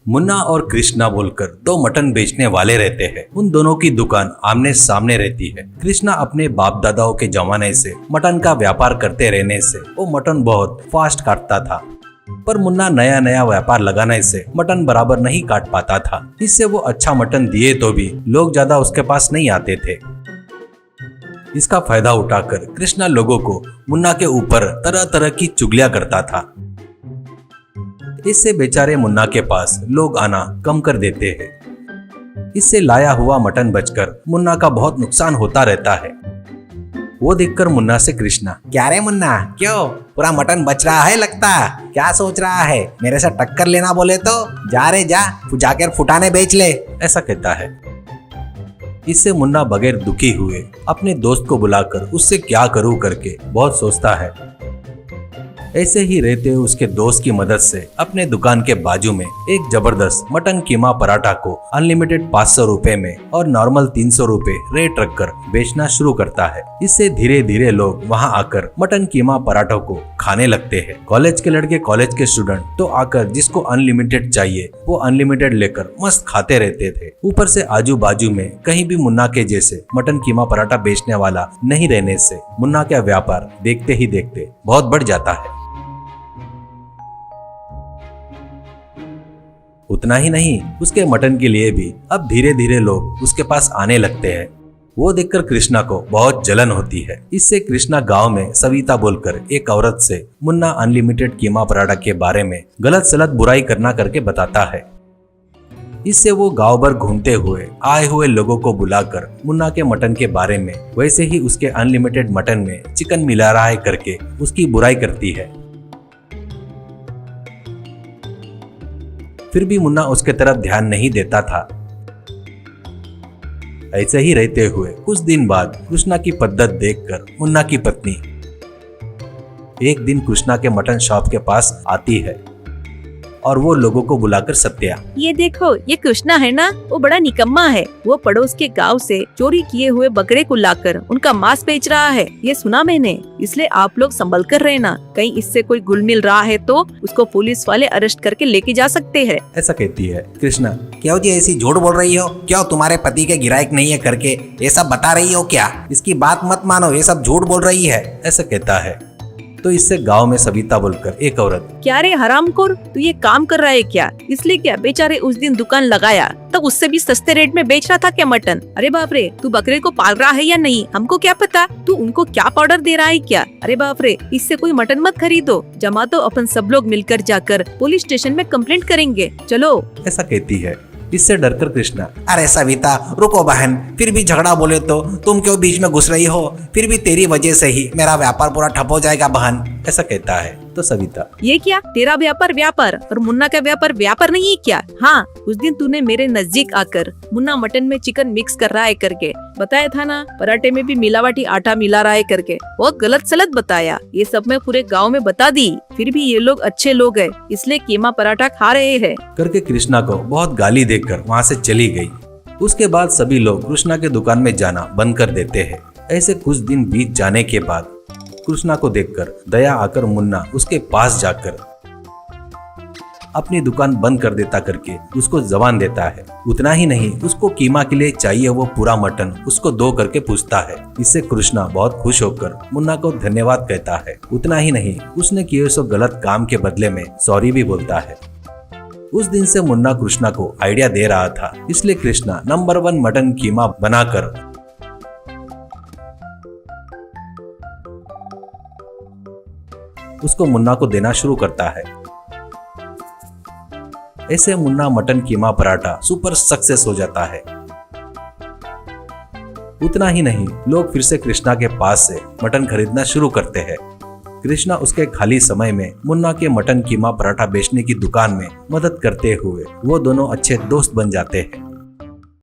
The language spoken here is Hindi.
मुन्ना और कृष्णा बोलकर दो मटन बेचने वाले रहते हैं। उन दोनों की दुकान आमने सामने रहती है। कृष्णा अपने बाप दादाओं के जमाने से मटन का व्यापार करते रहने से वो मटन बहुत फास्ट काटता था, पर मुन्ना नया नया व्यापार लगाने से मटन बराबर नहीं काट पाता था। इससे वो अच्छा मटन दिए तो भी लोग ज्यादा उसके पास नहीं आते थे। इसका फायदा उठाकर कृष्णा लोगों को मुन्ना के ऊपर तरह तरह की चुगलियां करता था। इससे बेचारे मुन्ना के पास लोग आना कम कर देते हैं। इससे लाया हुआ मटन बचकर मुन्ना का बहुत नुकसान होता रहता है। वो देखकर मुन्ना से कृष्णा, क्या रे मुन्ना, क्यों पूरा मटन बच रहा है लगता? क्या सोच रहा है, मेरे से टक्कर लेना बोले तो जा रे जा, जाकर फुटाने बेच ले, ऐसा कहता है। इससे मुन्ना बगैर दुखी हुए अपने दोस्त को बुलाकर उससे क्या करूं करके बहुत सोचता है। ऐसे ही रहते हुए उसके दोस्त की मदद से अपने दुकान के बाजू में एक जबरदस्त मटन कीमा पराठा को अनलिमिटेड 500 रुपए में और नॉर्मल 300 रुपए रेट रखकर बेचना शुरू करता है। इससे धीरे धीरे लोग वहां आकर मटन कीमा पराठों को खाने लगते हैं। कॉलेज के लड़के, कॉलेज के स्टूडेंट तो आकर जिसको अनलिमिटेड चाहिए वो अनलिमिटेड लेकर मस्त खाते रहते थे। ऊपर से आजू बाजू में कहीं भी मुन्ना के जैसे मटन कीमा पराठा बेचने वाला नहीं रहने से मुन्ना का व्यापार देखते ही देखते बहुत बढ़ जाता है। उतना ही नहीं, उसके मटन के लिए भी अब धीरे धीरे लोग उसके पास आने लगते हैं। वो देखकर कृष्णा को बहुत जलन होती है। इससे कृष्णा गांव में सविता बोलकर एक औरत से मुन्ना अनलिमिटेड कीमा पराठा के बारे में गलत सलत बुराई करना करके बताता है। इससे वो गांव भर घूमते हुए आए हुए लोगों को बुलाकर मुन्ना के मटन के बारे में वैसे ही उसके अनलिमिटेड मटन में चिकन मिला रहा है करके उसकी बुराई करती है। फिर भी मुन्ना उसके तरफ ध्यान नहीं देता था। ऐसे ही रहते हुए कुछ दिन बाद कृष्णा की पद्धत देखकर मुन्ना की पत्नी एक दिन कृष्णा के मटन शॉप के पास आती है और वो लोगों को बुलाकर सत्या, ये देखो, ये कृष्णा है ना, वो बड़ा निकम्मा है। वो पड़ोस के गांव से चोरी किए हुए बकरे को लाकर उनका मांस बेच रहा है, ये सुना मैंने। इसलिए आप लोग संभल कर रहना, कहीं इससे कोई गुल मिल रहा है तो उसको पुलिस वाले अरेस्ट करके लेके जा सकते हैं, ऐसा कहती है। कृष्णा, क्यों जी ऐसी झूठ बोल रही हो? क्यों तुम्हारे पति के गिरायक नहीं है करके ये सब बता रही हो क्या? इसकी बात मत मानो, ये सब झूठ बोल रही है, ऐसा कहता है। तो इससे गांव में सविता बोलकर एक औरत, क्या रे हरामखोर, तू ये काम कर रहा है क्या? इसलिए क्या बेचारे उस दिन दुकान लगाया तब उससे भी सस्ते रेट में बेच रहा था क्या मटन? अरे बाप रे, तू बकरे को पाल रहा है या नहीं हमको क्या पता, तू उनको क्या पाउडर दे रहा है क्या? अरे बाप रे, इससे कोई मटन मत खरीदो, जमा तो अपन सब लोग मिलकर जाकर पुलिस स्टेशन में कंप्लेंट करेंगे, चलो, ऐसा कहती है। इससे डरकर कृष्णा, अरे सविता रुको बहन, फिर भी झगड़ा बोले तो तुम क्यों बीच में घुस रही हो? फिर भी तेरी वजह से ही मेरा व्यापार पूरा ठप हो जाएगा बहन, ऐसा कहता है। तो सविता, ये क्या, तेरा व्यापार व्यापार और मुन्ना का व्यापार व्यापार नहीं है क्या? हाँ, उस दिन तूने मेरे नजदीक आकर मुन्ना मटन में चिकन मिक्स कर रहा है करके बताया था ना, पराठे में भी मिलावटी आटा मिला रहा है करके, बहुत गलत सलत बताया। ये सब मैं पूरे गांव में बता दी, फिर भी ये लोग अच्छे लोग हैं, इसलिए कीमा पराठा खा रहे हैं करके कृष्णा को बहुत गाली देकर वहाँ से चली गई। उसके बाद सभी लोग कृष्णा के दुकान में जाना बंद कर देते हैं। ऐसे कुछ दिन बीत जाने के बाद कृष्णा को देखकर दया आकर मुन्ना उसके पास जाकर अपनी दुकान बंद कर देता करके उसको जबान देता है। उतना ही नहीं, उसको कीमा के लिए चाहिए वो पूरा मटन उसको दो करके पूछता है। इससे कृष्णा बहुत खुश होकर मुन्ना को धन्यवाद कहता है। उतना ही नहीं, उसने किए सो गलत काम के बदले में सॉरी भी बोलता है। उस दिन से मुन्ना कृष्णा को आइडिया दे रहा था, इसलिए कृष्णा नंबर 1 मटन कीमा बनाकर उसको मुन्ना को देना शुरू करता है। ऐसे मुन्ना मटन कीमा पराठा सुपर सक्सेस हो जाता है। उतना ही नहीं, लोग फिर से कृष्णा के पास से मटन खरीदना शुरू करते हैं। कृष्णा उसके खाली समय में मुन्ना के मटन कीमा पराठा बेचने की दुकान में मदद करते हुए वो दोनों अच्छे दोस्त बन जाते हैं।